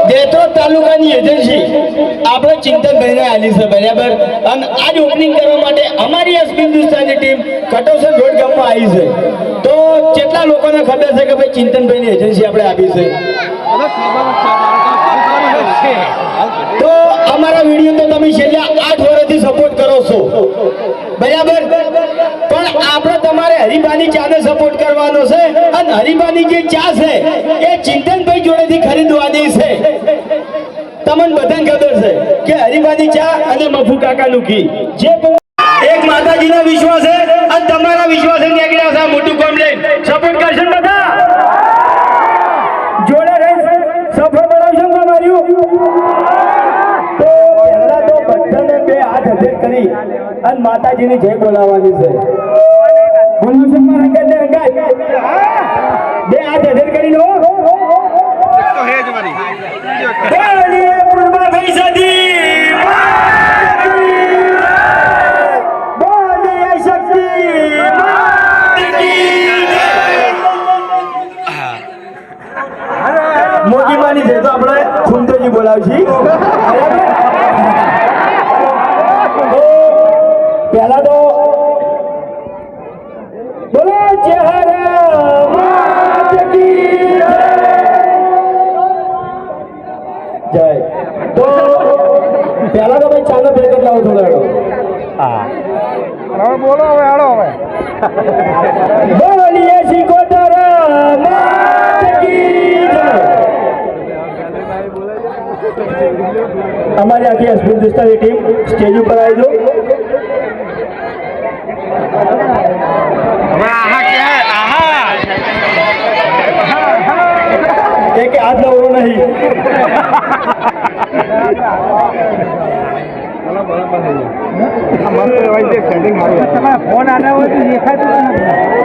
દેત્રોડ તાલુકાની એજન્સી આપણે ચિંતનભાઈને આલી છે બરાબર, અને આજ ઓપનિંગ કરવા માટે અમારી એસપી હિન્દુસ્તાની ટીમ કટોસર રોડ ગામમાં આવી છે. તો કેટલા લોકોને ખબર છે કે ભાઈ ચિંતનભાઈની એજન્સી આપણે આપી છે? તો અમારા વિડીયો તો તમે છેલ્લા 8 વર્ષથી સપોર્ટ કરો છો બરાબર, પણ આપણે તમારે હરિબાની ચાને સપોર્ટ કરવાનો છે, અને હરિબાની જે ચા છે એ ચિંતનભાઈ જોડેથી ખરીદવાની છે. તમને બધાને ખબર છે કે હરિબાની ચા અને મફુ કાકાનું ઘી જે એક માતાજીનો વિશ્વાસ છે અને તમારા વિશ્વાસે નીકળ્યા છે મોટું કામ લઈને. સપોર્ટ કરશે બધા જોડે રહી સફળ બનાવશો તમારું. તો પહેલા તો બધાને બે હાથ હજર કરી અને માતાજીની જય બોલાવવાની છે. બોલવું છે મારા અંગાત બે હાથ હજર કરી લો. મોટી માની છે તો આપણે ફૂમતોજી બોલાવશી. પહેલા તો બોલો જય. તો પહેલા તો ભાઈ ચાલો પેકેટ લાવો થોડો. હા હવે બોલો, હવે હાલો હવે બોલીએ શીખોતર અમારી આખી એસપી હિન્દુસ્તાની ટીમ સ્ટેજ ઉપર આવી દો. એક હાથ લાવવો નહીં. ફોન આના હોય તો દેખાતું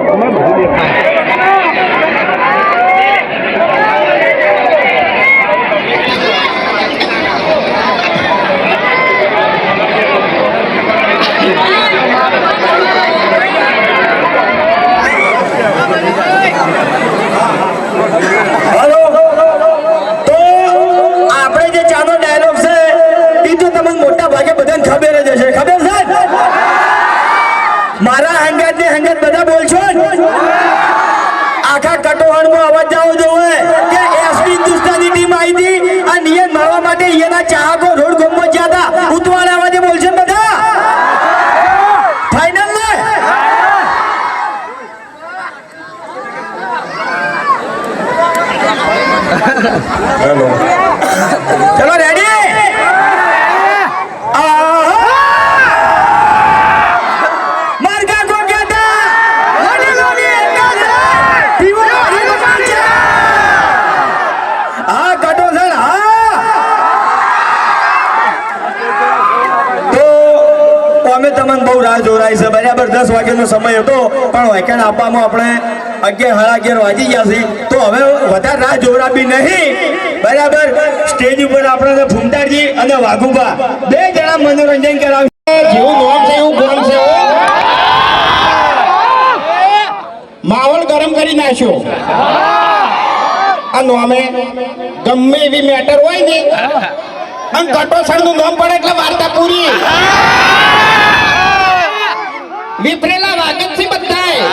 બધું દેખાય. મારા હંગાત ને હંગાત બધા બોલશો. આખા કટોહણમાં અવાજ જાવ જોવે કે એસપી હિન્દુસ્તાની ટીમ આવી હતી આ નિયમ મળવા માટે એના ચાહકો રોડ ગોમમાં જ્યાં હતા ઉતવાળા અવાજે બોલશે બધા. ફાઇનલ ને હેલો ચલો રેડી. તમને બહુ રાહ જોરાઈ છે બરાબર. 10 વાગ્યાનો સમય હતો પણ વેકેન્ડ આપવામાં આપણે 11 વાગી ગયા છે. તો હવે વધારે રાહ જોરાબી નહીં બરાબર. સ્ટેજ ઉપર આપણે ફૂમતાજી અને વાઘુબા બે જણા મનોરંજન કરાવશે. જેવું નોમ છે એવું ગોમ છે. માહોલ ગરમ કરી નાખ્યો. આ નોમે ગમે એવી મેટર હોય ને અને કટોસણ નું નામ પડે એટલે વાર્તા પૂરી. વિપરેલા વાગત થી બધાય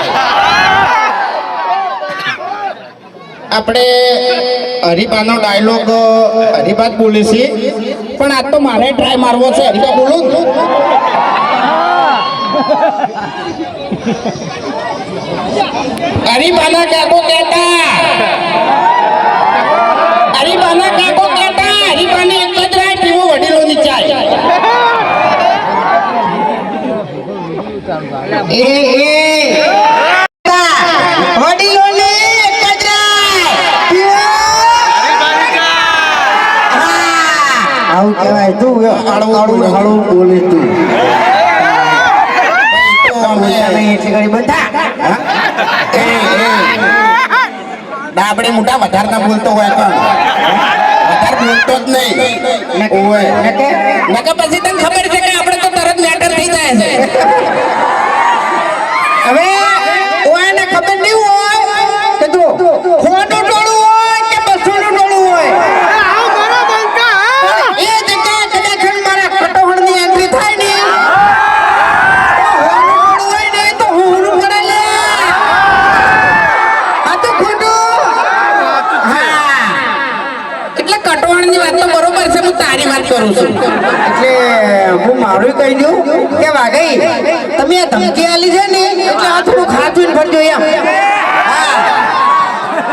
આપણે હરિબાનો ડાયલોગ હરિબા બોલે છે, પણ આજ તો મારે ટ્રાય મારવો છે. હરિબા બોલું હરિબાના કાકો કહેતા હરિબાને એક જ રાય પીવો વડીલોની ચાય. આવું કહેવાય તું હળવું બોલે તું. ડાબડે મોટા વધારે ના બોલતો હોય પણ વધારે બોલતો જ નહીં. પછી તને ખબર છે કે આપણે તો તરત મેટર થઈ જાય છે. હવે ઓને ખબર નહીં હોય કે તું ખોટું ટોળું હોય વાત તો બરોબર છે, હું તારી વાત કરું છું. એટલે હું મારું કહી દઉં કે વાઘઈ તમે આ ધમકી આલી છે ને એટલે આ થોડું ખાતું ફરજો એમ. હા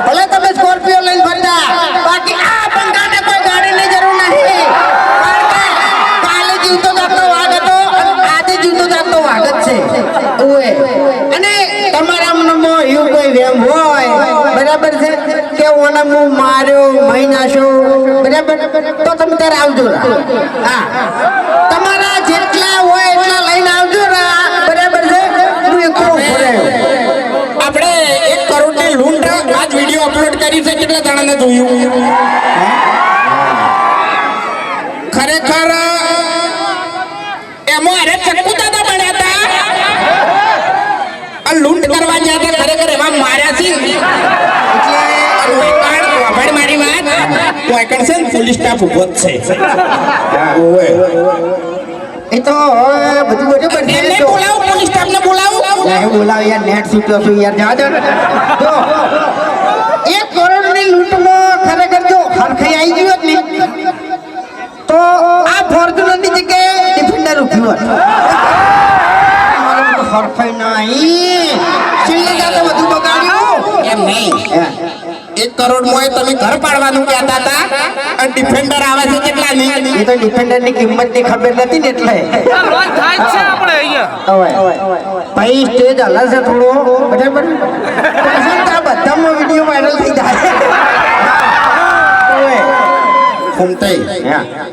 ભલે તમે સ્કોર્પિયો લઈને ફરતા, બાકી આ બંગાને કોઈ ગાડીની જરૂર નથી. કારણ કે કાલે જીવતો જાગતો વાઘ હતો અને આજે જીવતો જાગતો વાઘ જ છે. ઓએ અને તમારા મનમાં એવું કોઈ વેમ હોય બરાબર છે કે ઓને હું માર્યો મહી નાખ્યો બરાબર, તો તમે ત્યારે આવજો. હા તમારા જેટલા હોય એટલા લઈને આવજો બરાબર છે. હું એકલો ફરાયો. આપણે 1 કરોડની લૂંટ આજ વિડીયો અપલોડ કરી છે, કેટલા જણાને જોયું? ખરેખર એમાં અરે ચક્કુ દાદા બન્યા હતા, આ લૂંટ કરવા ગયા હતા, ખરેખર એમાં માર્યા છે. એટલે મારી વાત વાયકણ છે, પોલીસ સ્ટાફ ઉભો જ છે. એ તો બધું બરોબર છે. એમને બોલાવો, પોલીસ સ્ટાફને બોલાવો. બોલાવ યાર, નેટ સીટ્યો છું યાર. જા દો તો 1 કરોડની લૂંટમાં ખરેખર જો હરખાઈ આવી ગયો ને તો આ ફોર્ચ્યુનરની જગ્યાએ ડિફેન્ડર ઉભ્યું હોત. મારું તો હરખાઈ નહીં, છેલ્લે જાતે બધું બગાડ્યું. એમ નહીં, 1 કરોડમાં તમે ઘર પાડવાનું કહેતા હતા અને ડિફેન્ડર આવે છે કેટલાની? એ તો ડિફેન્ડરની કિંમતની ખબર નથી ને એટલે ભાઈ સ્ટેજ હલા છે થોડો બરાબર, પછી તો આ બધામાં વિડીયો વાયરલ થઈ જાય. ફૂમતાઈ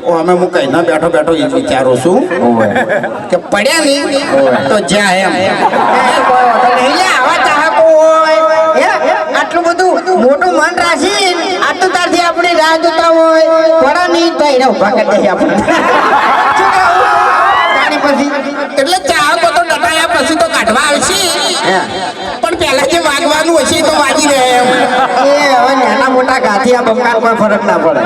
ઓ અમે હું કઈ ના બેઠો બેઠો એ વિચારું છું કે પડ્યા નહીં તો જ્યાં એમ આવા ચાહકો હોય આટલું બધું મોટું મન રાખી આટલું તારથી આપણી રાહ જોતા હોય પડા નહીં તો એને ઉભા કરી દઈએ આપણે. પછી એટલે ચાહકો તો ડટાયા પછી તો કાઢવા આવશે, પણ પહેલા જે વાગવાનું હશે તો વાગી રહે એમ. એ હવે નાના મોટા ગાથી આ બંગાળ પર ફરક ના પડે.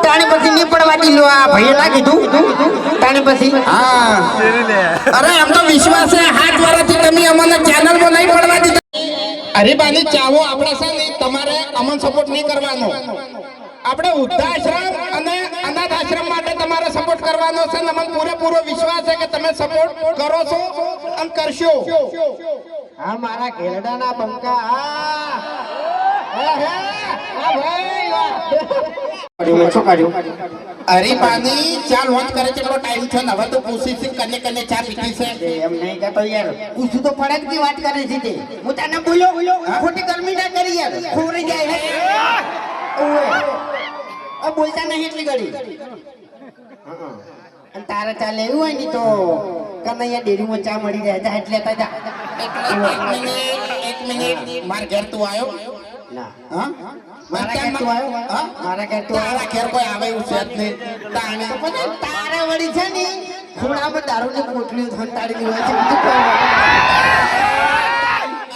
તાણી પછી નહીં પડવા દીધું, આ ભાઈએ ના કીધું તાણી પછી. હા અરે એમ તો વિશ્વાસ છે, 7 વર્ષથી તમે અમને ચેનલમાં નહીં પડવા દીધા. હરીબાની ચાવો આપણે છે ને તમારે અમને સપોર્ટ નહીં કરવાનો. આપણે વૃદ્ધાશ્રમ અને અનાથ આશ્રમ માટે તમારે સપોર્ટ કરવાનો છે. અમને પૂરેપૂરો વિશ્વાસ છે કે તમે સપોર્ટ કરો છો અને કરશો. હા મારા ઘેરડાના બંકા. હરીબાની ચા લોન્ચ કરે કેટલો ટાઈમ છે ને હવે તો પૂછી છે કને કને ચા પીતી છે. એમ નહીં કહેતો યાર, પૂછું તો પડે કે વાત કરે છે તે. હું તને બોલ્યો ખોટી ગરમી ના કરી યાર, ખોરી જાય. બોલતા નહીં એટલી ઘડી. અને તારે ચાલે એવું હોય ને તો કનૈયા ડેરીમાં ચા મળી જાય એટલે તા. એક મિનિટ માર ઘેર તું આવ્યો ના હા મારા ઘેર તું આવ્યો? મારા ઘેર તું તારા ઘેર કોઈ આવે એવું છે જ નહીં. તાણે તો પછી તારે વળી છે ને ખૂણામાં દારૂની પોટલીઓ ધંટાડેલી હોય છે, બીજું કોઈ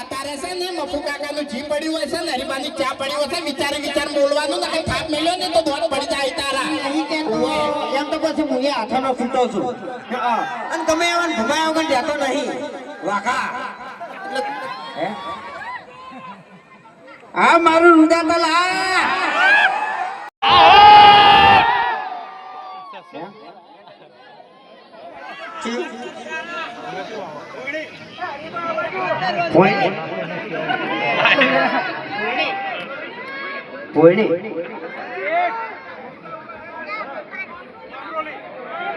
અત્યારે છે ને મફુ કાકાનું જી પડ્યું હોય છે ને હરીબાની ચા પડી હોય છે, વિચાર બોલવાનું ને કઈ થાપ મેલ્યો ને તો દોડ પડી જાય તારા. એમ તો પછી હું હાથોનો ફૂટો છું અને તમે એવા ભમાયા વગર જતો નહીં વાઘા. હા મારું રુદાતલ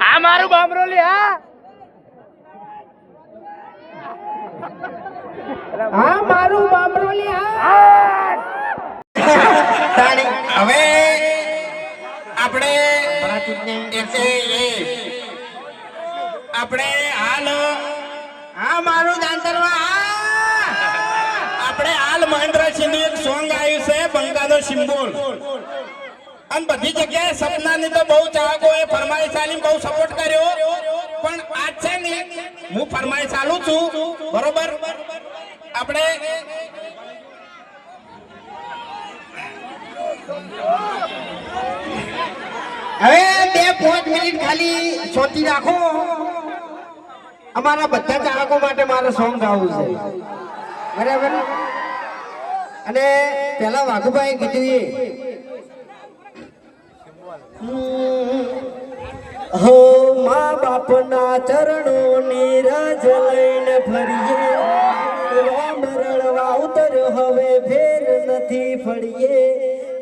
આ મારું બામરોલી. હા મારું બામરોલી. હવે આપણે હાલ હા મારું દાંતરવા. આપણે હાલ મહેન્દ્રસિંહ નું એક સોંગ આવ્યું છે બંગાળનો સિમ્બોલ, અને બધી જગ્યાએ સપનાની તો બહુ ચાહકો એ ફરમાઈશ આલી બહુ સપોર્ટ કર્યો, પણ આજ છે ને હું ફરમાઈશ આલું છું બરોબર. આપણે હવે 2-5 મિનિટ ખાલી સોચી રાખો. અમારા બધા ચાહકો માટે મારે સોંગ ગાવું છે બરાબર. અને પેલા વાઘુભાઈ કીધું હો મા બાપના ચરણોની રજ લઈને ફરીએ રામ રળવા ઉતર્યો હવે ફેર નથી ફળીએ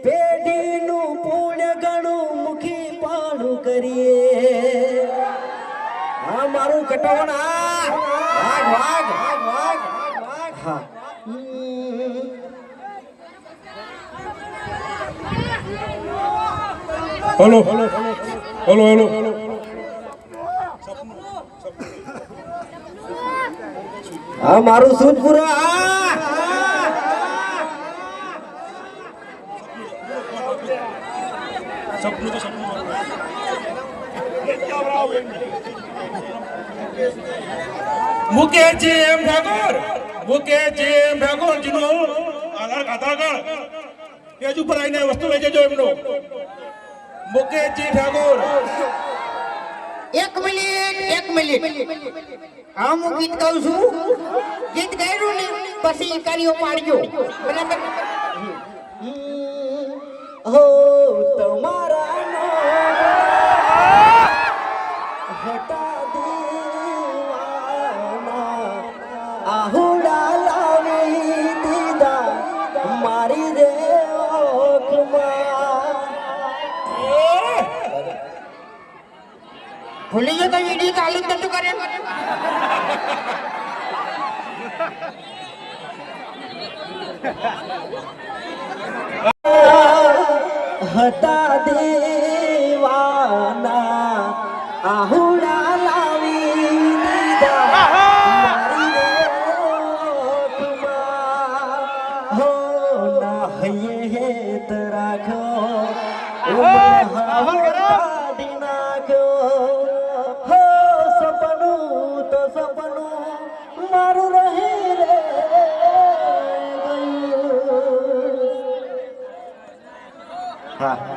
પેઢીનું પુણ્ય ઘણું મુખી પાડું કરીએ હા મારું કટોણ વાઘ વાઘ વાઘ વાઘ હા હલો હલો હલો હલો હા મારું સુધપુરો મુકેશજી એમ ઠાકોર મુકેશજી એમ ઠાકોર જીનો આધાર કાર્ડ પેજ ઉપર આવીને વસ્તુ લઈ જજો એમનો મુકેશજી ઠાકોર એક મિનિટ હા હું ગીત ગાઉં છું ગીત ગાયું ને પછી કાર્યો પાડજો બરાબર હો તમારા હટા દેવાના આહુડા લાવી દીધા મારી રે ઓખમાં ભૂલી ગયો તો વિડીયો ચાલુ જ નતું કરે હતા દેવાના આહુડા લાવી દીધા મારી રે ઓખમાં હો ના હૈયે હેત રાખો કાઢી નાખ્યો હો સપનું તો સપનું મારું રહી રે ગયું હા